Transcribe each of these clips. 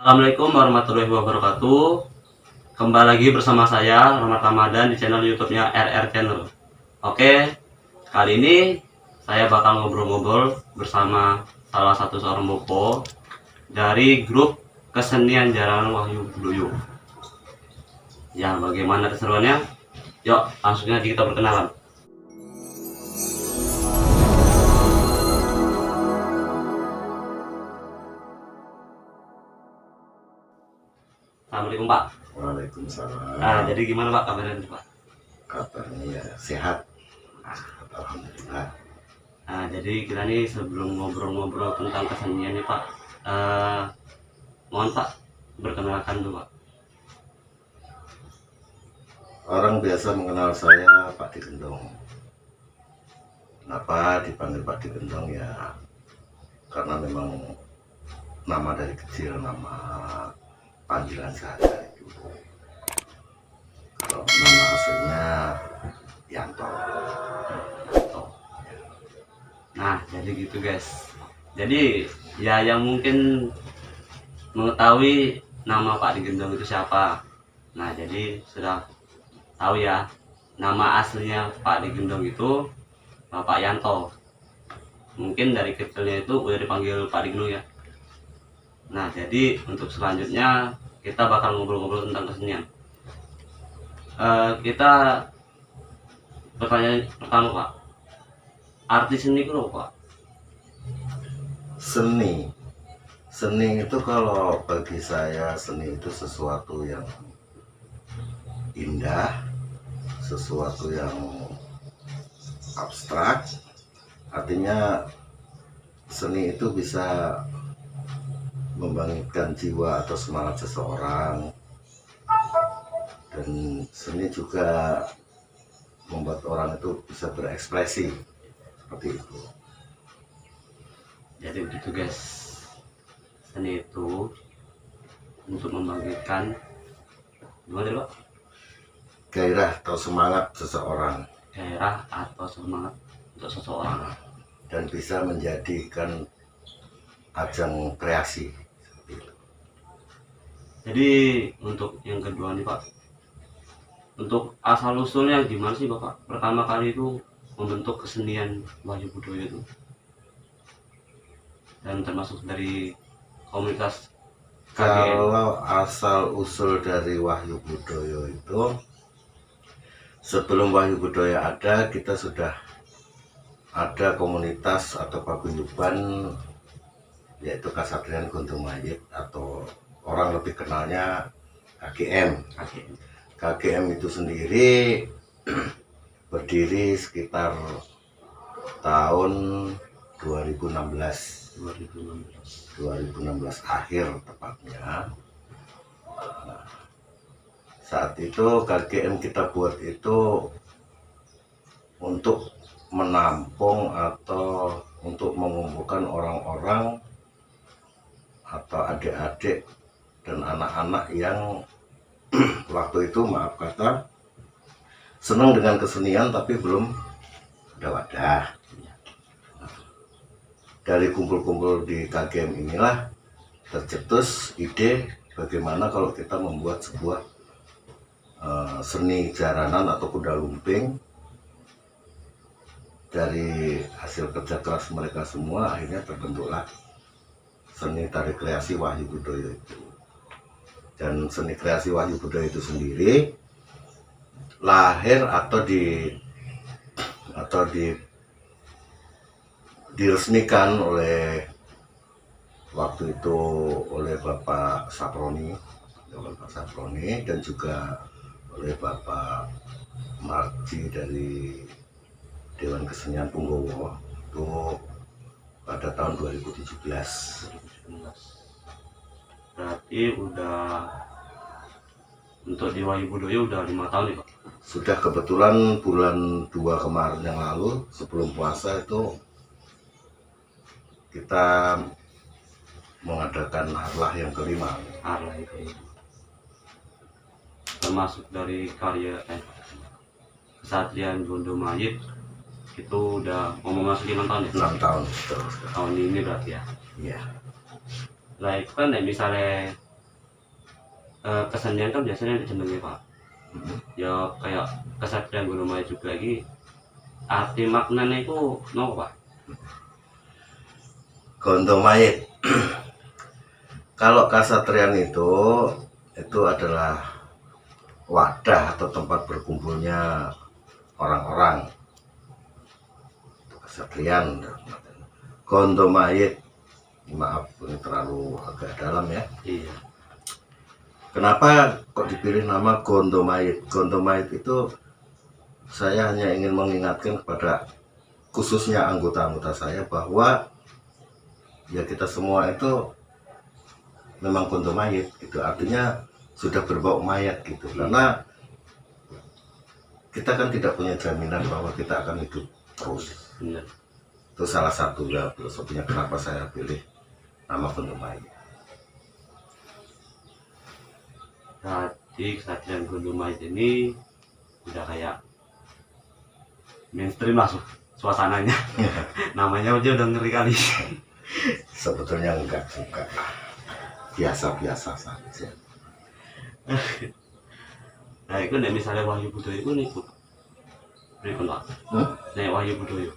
Assalamualaikum warahmatullahi wabarakatuh. Kembali lagi bersama saya Rahmat Ramadan di channel YouTube-nya RR Channel. Oke, kali ini saya bakal ngobrol-ngobrol bersama salah satu seorang bopo dari grup kesenian Jaranan Wahyu Budoyo. Ya, bagaimana keseruannya? Yuk, langsung aja kita berkenalan. Assalamualaikum Pak. Waalaikumsalam. Jadi gimana Pak kabarnya Pak? Kabarnya ya sehat. Alhamdulillah. Jadi kita nih sebelum ngobrol-ngobrol tentang kesenian nih Pak, mohon Pak berkenalkan dulu Pak. Orang biasa mengenal saya Pak Digendong. Kenapa dipanggil Pak Digendong ya? Karena memang nama dari kecil, nama panggilan saya itu. Kalau nama aslinya Yanto. Nah, jadi gitu guys. Jadi ya yang mungkin mengetahui nama Pak Digendong itu siapa. Nah, jadi sudah tahu ya, nama aslinya Pak Digendong itu Bapak Yanto. Mungkin dari kecilnya itu udah dipanggil Pak Digendong ya. Nah, jadi untuk selanjutnya kita bakal ngobrol-ngobrol tentang kesenian. Kita pertanyaan pertama Pak, arti seni itu apa Pak? Seni itu kalau bagi saya seni itu sesuatu yang indah, sesuatu yang abstrak. Artinya seni itu bisa membangkitkan jiwa atau semangat seseorang, dan seni juga membuat orang itu bisa berekspresi seperti itu. Jadi begitu guys, seni itu untuk membangkitkan gimana Pak? Gairah atau semangat seseorang, Gairah atau semangat untuk seseorang, dan bisa menjadikan ajang kreasi. Jadi untuk yang kedua nih Pak, untuk asal usulnya gimana sih Bapak pertama kali itu membentuk kesenian Wahyu Budoyo itu, dan termasuk dari komunitas KGN? Kalau asal usul dari Wahyu Budoyo itu, sebelum Wahyu Budoyo ada, kita sudah ada komunitas atau paguyuban, yaitu Kasatriyan Guntung Mayit, atau orang lebih kenalnya KGM. KGM itu sendiri berdiri sekitar tahun 2016 akhir tepatnya. Nah, saat itu KGM kita buat itu untuk menampung atau untuk mengumpulkan orang-orang atau adik-adik dan anak-anak yang waktu itu, maaf kata, senang dengan kesenian tapi belum ada wadah. Dari kumpul-kumpul di KGM inilah tercetus ide bagaimana kalau kita membuat sebuah seni jaranan atau kuda lumping. Dari hasil kerja keras mereka semua, akhirnya terbentuklah seni tari kreasi Wahyu Budoyo itu. Dan seni kreasi Wahyu Budoyo itu sendiri lahir atau diresmikan oleh waktu itu oleh Bapak Saproni, dan juga oleh Bapak Marji dari Dewan Kesenian Punggowo itu pada tahun 2017. Berarti udah untuk di Wahyu Budoyo udah 5 tahun ya Pak? Sudah, kebetulan bulan 2 kemarin yang lalu sebelum puasa itu kita mengadakan harlah yang kelima. Harlah itu termasuk dari karya Kasatriyan Guntung Mayit itu udah ngomong masuk 5 tahun ya? 6 tahun terus. Tahun ini berarti ya? Iya. Lah itu kan misalnya kesenian kan biasanya jenenge Pak. Mhm. Ya kayak kesatria Gondomaya juga iki arti maknanya itu nopo Pak? Gondomayit. Kalau kasatrian itu adalah wadah atau tempat berkumpulnya orang-orang. Itu kasatrian. Gondomayit, maaf ini terlalu agak dalam ya. Iya. Kenapa kok dipilih nama Gondomayit? Gondomayit itu saya hanya ingin mengingatkan kepada khususnya anggota-anggota saya bahwa ya kita semua itu memang Gondomayit gitu, artinya sudah berbau mayat gitu, karena kita kan tidak punya jaminan bahwa kita akan hidup terus. Bener. Itu salah satu ya filosofinya kenapa saya pilih nama Gondomayit. Jadi kesatria Gondomaya ini udah kayak mainstream lah suasananya. Namanya aja udah ngeri kali. Sebetulnya enggak juga, biasa-biasa saja. Nah itu nek misalnya Wahyu Budoyo itu nih pripun Pak? Nek Wahyu Budoyo.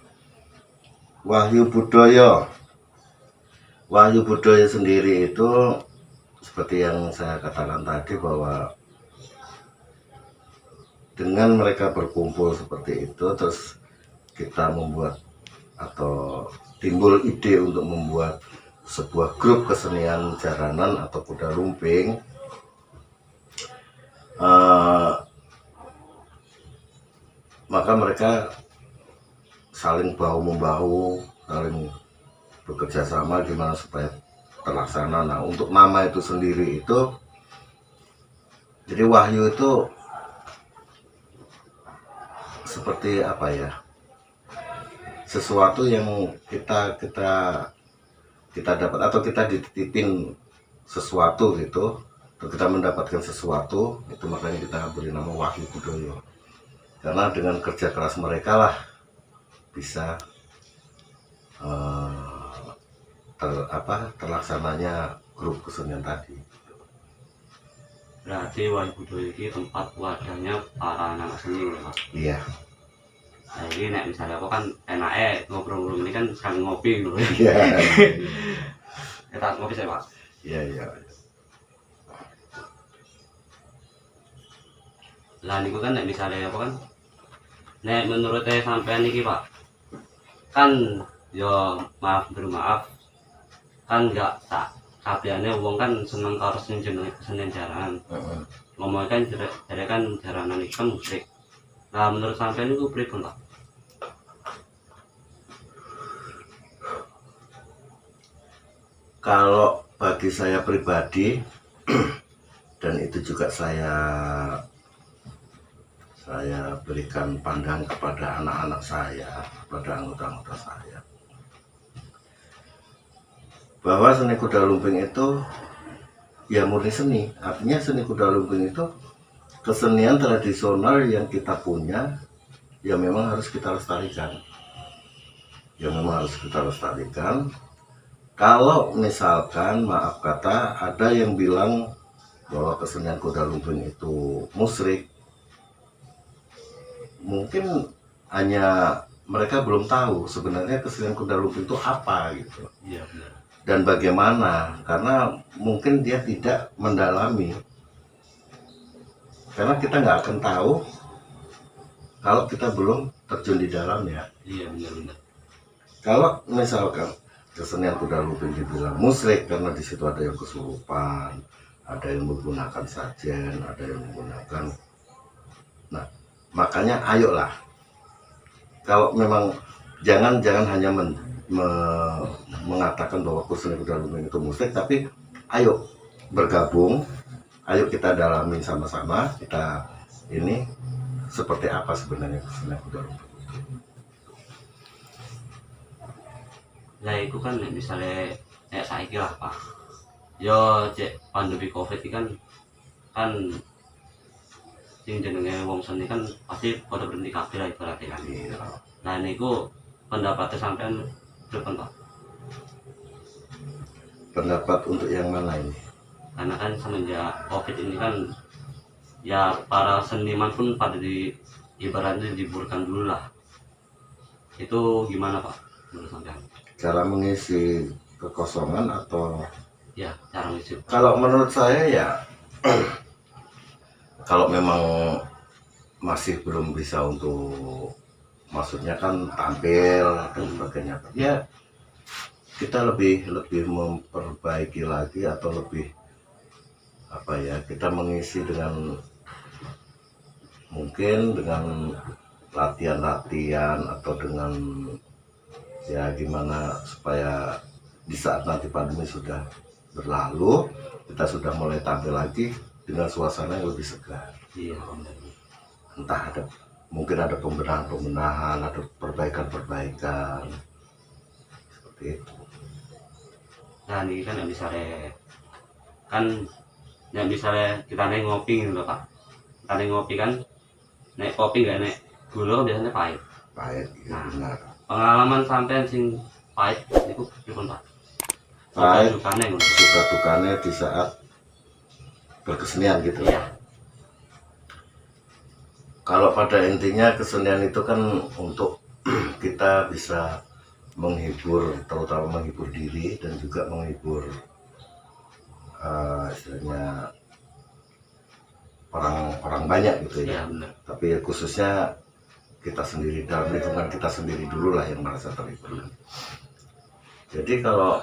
Wahyu Budoyo sendiri itu seperti yang saya katakan tadi, bahwa dengan mereka berkumpul seperti itu, terus kita membuat atau timbul ide untuk membuat sebuah grup kesenian jaranan atau kuda lumping. Maka mereka saling bahu-membahu, saling bekerja sama gimana supaya terlaksana. Nah, untuk nama itu sendiri itu, jadi Wahyu itu seperti apa ya? Sesuatu yang kita dapat atau kita dititipin sesuatu gitu, atau kita mendapatkan sesuatu itu, makanya kita beri nama Wahyu Budoyo. Karena dengan kerja keras mereka lah bisa terlaksananya grup kesenian tadi. Berarti Wahyu Budoyo ini tempat wadahnya para anak seni Pak. Iya. Nah ini nek misalnya aku kan enaknya ngobrol-ngobrol ini kan sekarang ngopi gitu. Iya. Kita ngopi saya Pak. Iya. Lah niku kan nek misalnya apa kan nek menurut saya sampean iki Pak kan yo maaf bermaaf kan enggak tak kabehane wong kan seneng karo sing jenenge kesenian jaranan. Ngomong kan jare kan jaranan iki kan musik. Nah menurut sampean niku pripun Pak? Kalau bagi saya pribadi dan itu juga saya berikan pandang kepada anak-anak saya, kepada anggota-anggota saya, bahwa seni kuda lumping itu ya murni seni. Artinya seni kuda lumping itu kesenian tradisional yang kita punya, ya memang harus kita lestarikan. Kalau misalkan maaf kata ada yang bilang bahwa kesenian kuda lumping itu musyrik, mungkin hanya mereka belum tahu sebenarnya kesenian kuda lumping itu apa gitu. Iya benar. Dan bagaimana, karena mungkin dia tidak mendalami, karena kita nggak akan tahu kalau kita belum terjun di dalamnya. Iya benar. Kalau misalkan kesenian kuda lumping dibilang musyrik karena di situ ada yang kesurupan, ada yang menggunakan sajen, ada yang menggunakan, nah makanya ayolah, kalau memang jangan hanya mengatakan bahwa kesenian kuda lumping itu musyrik, tapi ayo bergabung, ayo kita dalami sama-sama, kita ini seperti apa sebenarnya kesenian kuda lumping. Lah itu kan misalnya kayak saiki lah Pak. Yo cek pandemi Covid ini kan sing jenenge wong seni kan pasti pada berhenti kabeh lah ibaratnya kan. Iya. Nah niku pendapatnya sampean berapa Pak? Pendapat untuk yang mana ini? karena kan semenjak COVID ini kan ya para seniman pun pada ibaratnya liburkan dulu lah. Itu gimana Pak menurut sampean? Cara mengisi kekosongan atau Ya cara ngisi. kalau menurut saya ya kalau memang masih belum bisa untuk maksudnya kan tampil dan sebagainya ya kita lebih memperbaiki lagi atau lebih apa ya, kita mengisi dengan mungkin dengan latihan-latihan atau dengan ya gimana supaya di saat nanti pandemi sudah berlalu kita sudah mulai tampil lagi dengan suasana yang lebih segar. Iya benar. Entah ada mungkin ada pembenahan, ada perbaikan seperti itu. Nah ini kan yang misalnya kita naik ngopi gitu loh Pak. Kita naik ngopi kan, naik kopi nggak naik gula kan biasanya pahit. Pahit ya benar. Pengalaman sampean sing pahit itu pripun Pak? Pahit Sukane ngono. suka dukanya di saat berkesenian gitu. Iya. Kalau pada intinya kesenian itu kan untuk kita bisa menghibur, terutama menghibur diri dan juga menghibur istilahnya orang banyak gitu Iya ya. benar. Tapi khususnya kita sendiri, dalam lingkungan kita sendiri dulu lah yang merasa terhibur. Jadi kalau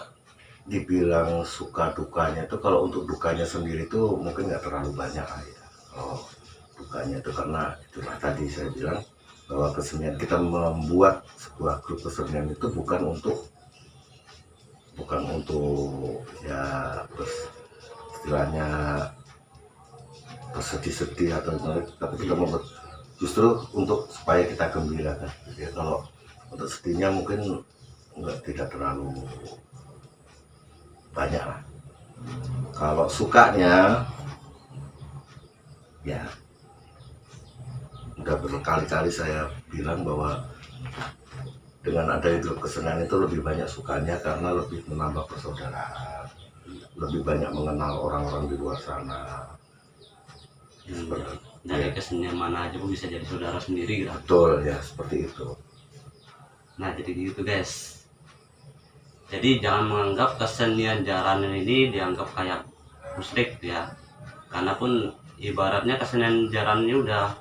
dibilang suka dukanya itu, kalau untuk dukanya sendiri itu mungkin nggak terlalu banyak lah ya. Kalau dukanya itu karena itulah tadi saya bilang bahwa kesenian, kita membuat sebuah grup kesenian itu bukan untuk ya terus istilahnya bersedih-sedih atau gimana, tapi kita membuat justru untuk supaya kita gembira kan. Jadi kalau untuk sedihnya mungkin tidak terlalu banyak lah. Kalau sukanya ya udah berkali-kali saya bilang bahwa dengan adanya grup kesenian itu lebih banyak sukanya karena lebih menambah persaudaraan, lebih banyak mengenal orang-orang di luar sana. Dari kesenian mana aja pun bisa jadi saudara sendiri gitu. Betul ya, seperti itu. Nah jadi gitu guys. Jadi jangan menganggap kesenian jaranan ini dianggap kayak musrik ya. Karena pun ibaratnya kesenian jaranan ini udah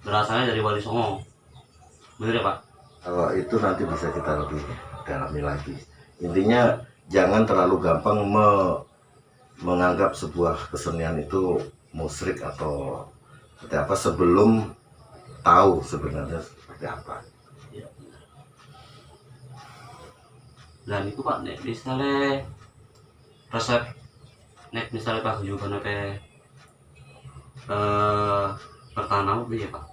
berasalnya dari Wali Songo. Bener ya Pak? Kalau itu nanti bisa kita lebih dalami lagi. Intinya jangan terlalu gampang menganggap sebuah kesenian itu musrik atau seperti apa sebelum tahu sebenarnya seperti apa. Ya, benar. Dan itu Pak, nek misalnya resep, nek misalnya Pak juga nek pertahanan apa ya Pak?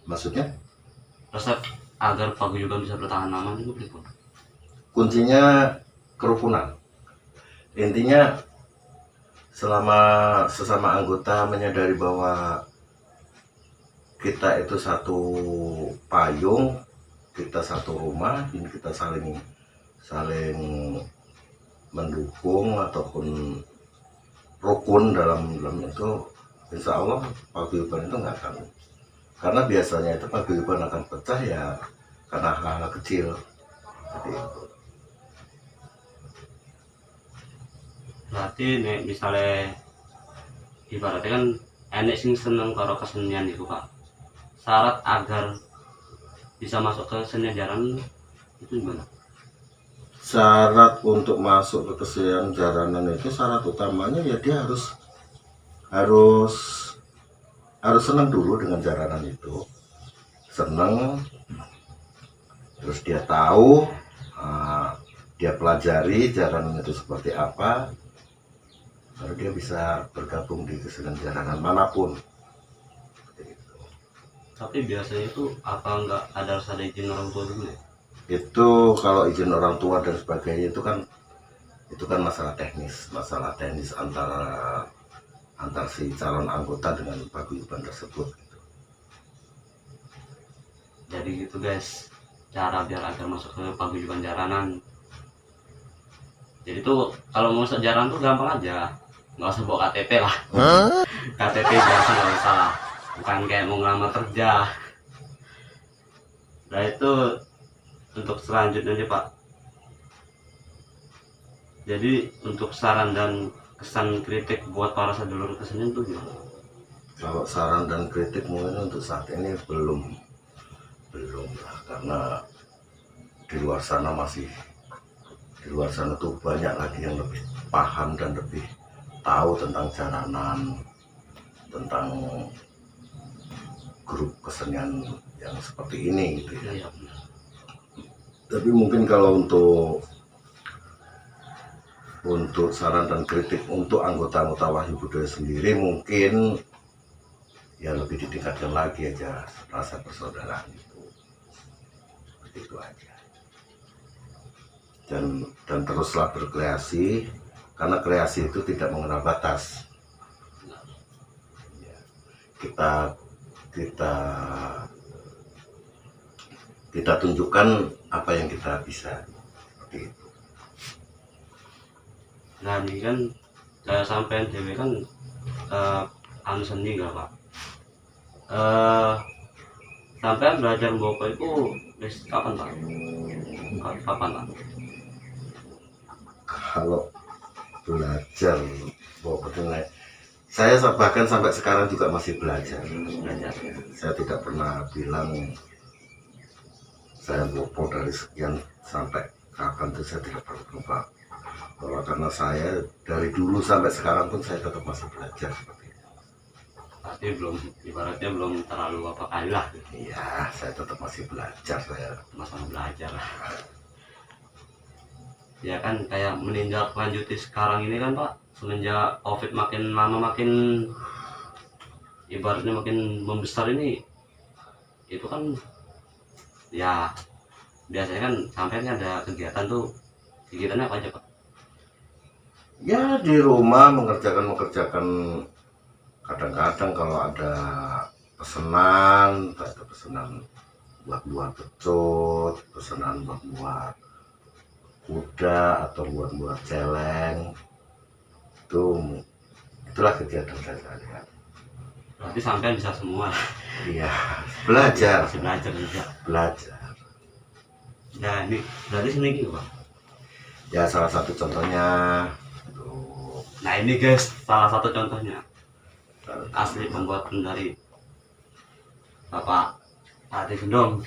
Maksudnya Resep agar paguyuban bisa bertahan lama itu berikut. kuncinya kerukunan. Intinya selama sesama anggota menyadari bahwa kita itu satu payung, kita satu rumah, ini kita saling mendukung ataupun rukun dalam itu, insya Allah paguyuban itu nggak akan, karena biasanya itu paguyuban akan pecah ya karena hal-hal kecil seperti itu. Berarti nek misalnya ibaratnya kan enek sing seneng karo kesenian itu Pak. Syarat agar bisa masuk ke kesenian jaranan itu gimana? Syarat untuk masuk ke kesenian jaranan itu, syarat utamanya ya dia harus senang dulu dengan jaranan itu, senang, terus dia tahu, dia pelajari jaranan itu seperti apa, baru dia bisa bergabung di kesenian jaranan manapun. Tapi biasanya itu apa enggak harus ada izin orang tua dulu ya? Itu kalau izin orang tua dan sebagainya itu kan masalah teknis antar si calon anggota dengan paguyuban tersebut. Jadi gitu guys, cara biar agar masuk ke paguyuban jaranan. Jadi tuh kalau mau masuk jarang tuh gampang aja, nggak usah bawa KTP lah. KTP biasa nggak usah lah, bukan kayak mau ngelamar kerja. Nah itu untuk selanjutnya nih Pak. Jadi untuk saran dan kesan kritik buat para sedulur kesenian tuh gimana? Kalau saran dan kritik mungkin untuk saat ini belum lah, karena di luar sana tuh banyak lagi yang lebih paham dan lebih tahu tentang jaranan, tentang grup kesenian yang seperti ini gitu ya. Iya. Tapi mungkin kalau untuk saran dan kritik untuk anggota-anggota Wahyu Budaya sendiri, mungkin ya lebih ditingkatkan lagi aja rasa persaudaraan itu, seperti itu aja. Dan teruslah berkreasi, karena kreasi itu tidak mengenal batas. Ya, kita tunjukkan apa yang kita bisa, seperti itu. Nah ini kan saya sampean dewe kan anu seni gak Pak? Sampean belajar mboko itu wis kapan Pak? Kapan Pak? Kalau belajar pokoknya saya bahkan sampai sekarang juga masih belajar. Saya tidak pernah bilang saya bopo dari sekian sampai kapan, itu saya tidak pernah lupa, bahwa karena saya dari dulu sampai sekarang pun saya tetap masih belajar seperti itu. Berarti belum, ibaratnya belum terlalu apa kali lah. Iya, saya tetap masih belajar, saya Masalah belajar lah. Ya kan kayak menindaklanjuti sekarang ini kan Pak, semenjak COVID makin lama makin ibaratnya makin membesar ini, itu kan ya biasanya kan sampai ada kegiatannya apa aja Pak? ya di rumah mengerjakan kadang-kadang kalau ada pesanan buat pecut, pesanan buat kuda atau buat celeng, itulah kegiatan saya sehari-hari. Berarti sampai bisa semua. Iya, belajar juga. belajar. Nah ini berarti seni gitu Pak. Ya salah satu contohnya Nah ini guys, salah satu contohnya asli pembuatan dari Bapak Adi Gendong.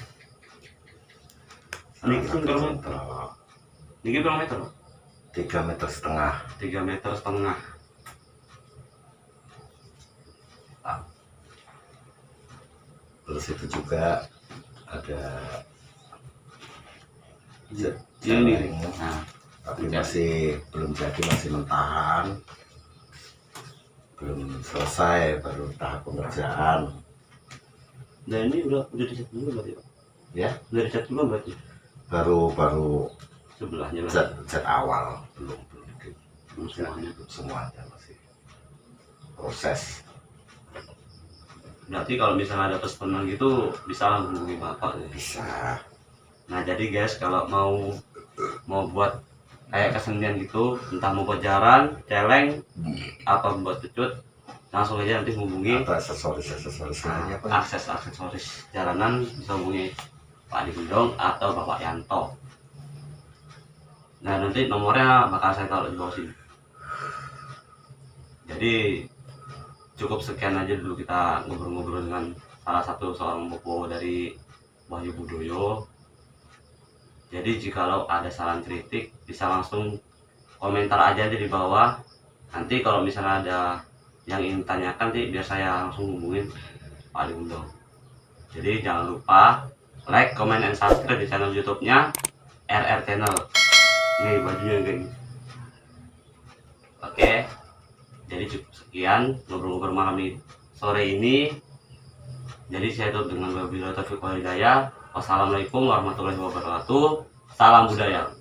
Ini salah satu berapa? contoh. Ini berapa meter Pak? 3,5 meter. 3,5 meter. Terus itu juga ada ini. celeng, Nah, tapi masih belum jadi, masih mentahan, belum selesai, baru tahap pengerjaan. dan ini udah dicat dulu berarti Pak? Ya, Udah dicat dulu berarti? baru Sebelahnya lah. cat awal, belum Semuanya. semuanya masih proses. Berarti kalau misalnya ada pesanan gitu bisa hubungi Bapak ya? Bisa. Nah jadi guys, kalau mau buat kayak kesenian gitu, entah mau buat jaran, celeng, apa buat pecut, langsung aja nanti hubungi Atau aksesoris lainnya Pak. aksesoris jaranan, bisa hubungi Pak Adi Gendong atau Bapak Yanto. Nah nanti nomornya bakal saya taruh di bawah sini. Jadi cukup sekian aja dulu kita ngobrol-ngobrol dengan salah satu seorang bopo dari Wahyu Budaya. Jadi jikalau ada saran kritik bisa langsung komentar aja di bawah. Nanti kalau misalnya ada yang ingin tanyakan nanti biar saya langsung hubungin Pak Adi Gendong. Jadi jangan lupa like, comment, and subscribe di channel YouTube-nya RR Channel. Nih bajunya kayak gini. Oke. Jadi cukup sekian ngobrol-ngobrol malam ini, sore ini. Jadi saya tutup dengan wabillahi taufiq wal hidayah. Wassalamualaikum warahmatullahi wabarakatuh. Salam budaya.